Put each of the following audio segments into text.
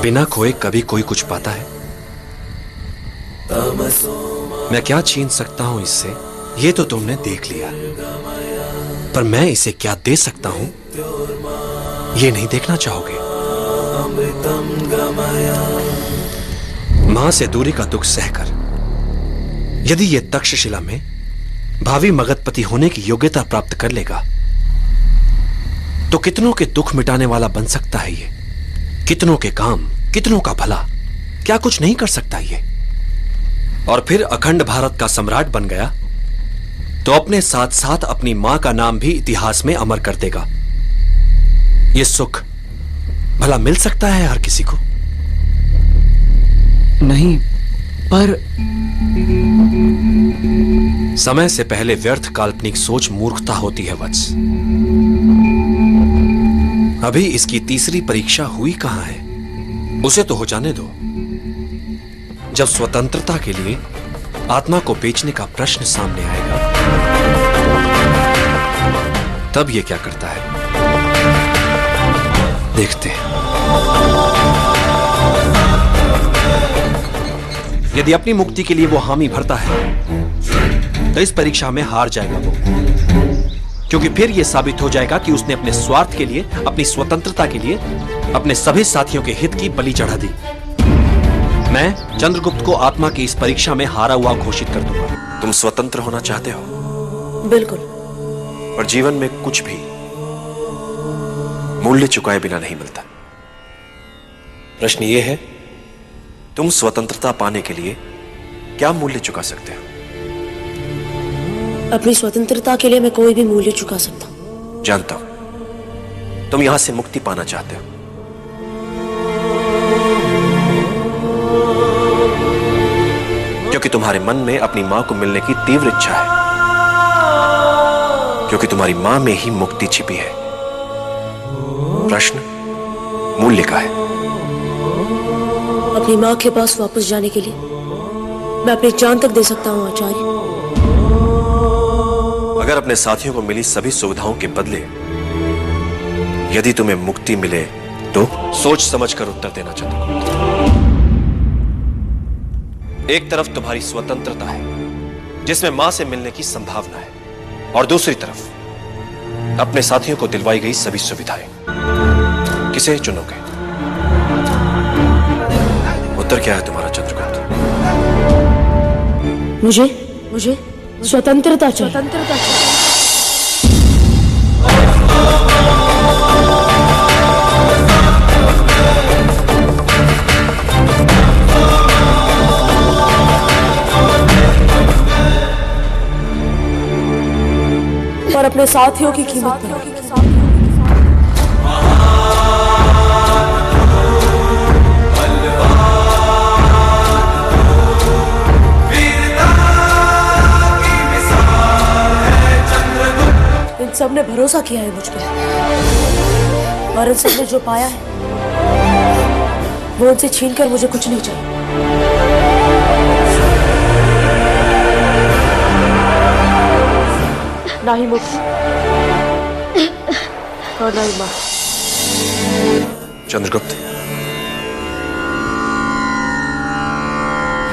बिना खोए कभी कोई कुछ पाता है? मैं क्या छीन सकता हूं इससे, ये तो तुमने देख लिया, पर मैं इसे क्या दे सकता हूं, ये नहीं देखना चाहोगे। मां से दूरी का दुख सहकर यदि ये तक्षशिला में भावी मगधपति होने की योग्यता प्राप्त कर लेगा तो कितनों के दुख मिटाने वाला बन सकता है ये, कितनों के काम, कितनों का भला, क्या कुछ नहीं कर सकता ये। और फिर अखंड भारत का सम्राट बन गया तो अपने साथ साथ अपनी मां का नाम भी इतिहास में अमर कर देगा। ये सुख भला मिल सकता है हर किसी को? नहीं, पर समय से पहले व्यर्थ काल्पनिक सोच मूर्खता होती है वत्स। अभी इसकी तीसरी परीक्षा हुई कहां है, उसे तो हो जाने दो। जब स्वतंत्रता के लिए आत्मा को बेचने का प्रश्न सामने आएगा तब ये क्या करता है, देखते हैं। यदि अपनी मुक्ति के लिए वो हामी भरता है तो इस परीक्षा में हार जाएगा वो, क्योंकि फिर यह साबित हो जाएगा कि उसने अपने स्वार्थ के लिए, अपनी स्वतंत्रता के लिए अपने सभी साथियों के हित की बलि चढ़ा दी। मैं चंद्रगुप्त को आत्मा की इस परीक्षा में हारा हुआ घोषित कर दूंगा। तुम स्वतंत्र होना चाहते हो? बिल्कुल। और जीवन में कुछ भी मूल्य चुकाए बिना नहीं मिलता। प्रश्न यह है, तुम स्वतंत्रता पाने के लिए क्या मूल्य चुका सकते हो? अपनी स्वतंत्रता के लिए मैं कोई भी मूल्य चुका सकता हूं। जानता हूं तुम यहां से मुक्ति पाना चाहते हो, क्योंकि तुम्हारे मन में अपनी मां को मिलने की तीव्र इच्छा है, क्योंकि तुम्हारी मां में ही मुक्ति छिपी है। प्रश्न मूल्य का है। अपनी मां के पास वापस जाने के लिए मैं अपनी जान तक दे सकता हूं आचार्य। अगर अपने साथियों को मिली सभी सुविधाओं के बदले यदि तुम्हें मुक्ति मिले तो सोच समझकर उत्तर देना चंद्रगुप्त। एक तरफ तुम्हारी स्वतंत्रता है जिसमें मां से मिलने की संभावना है, और दूसरी तरफ अपने साथियों को दिलवाई गई सभी सुविधाएं। किसे चुनोगे? उत्तर क्या है तुम्हारा चंद्रगुप्त? मुझे स्वतंत्रता चाहिए। और अपने साथियों की कीमत पर। इन सब ने भरोसा किया है मुझ पर, और इन सब ने जो पाया है वो उनसे छीनकर मुझे कुछ नहीं चाहिए। ना ही मुक्ति और ना ही मां। चंद्रगुप्त,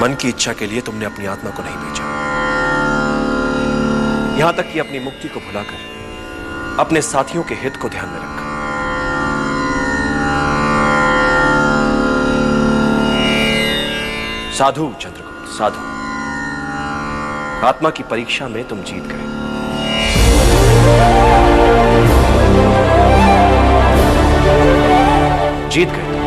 मन की इच्छा के लिए तुमने अपनी आत्मा को नहीं बेचा, यहां तक कि अपनी मुक्ति को भुलाकर अपने साथियों के हित को ध्यान में रखा। साधु चंद्रगुप्त, साधु। आत्मा की परीक्षा में तुम जीत गए। जीत गए।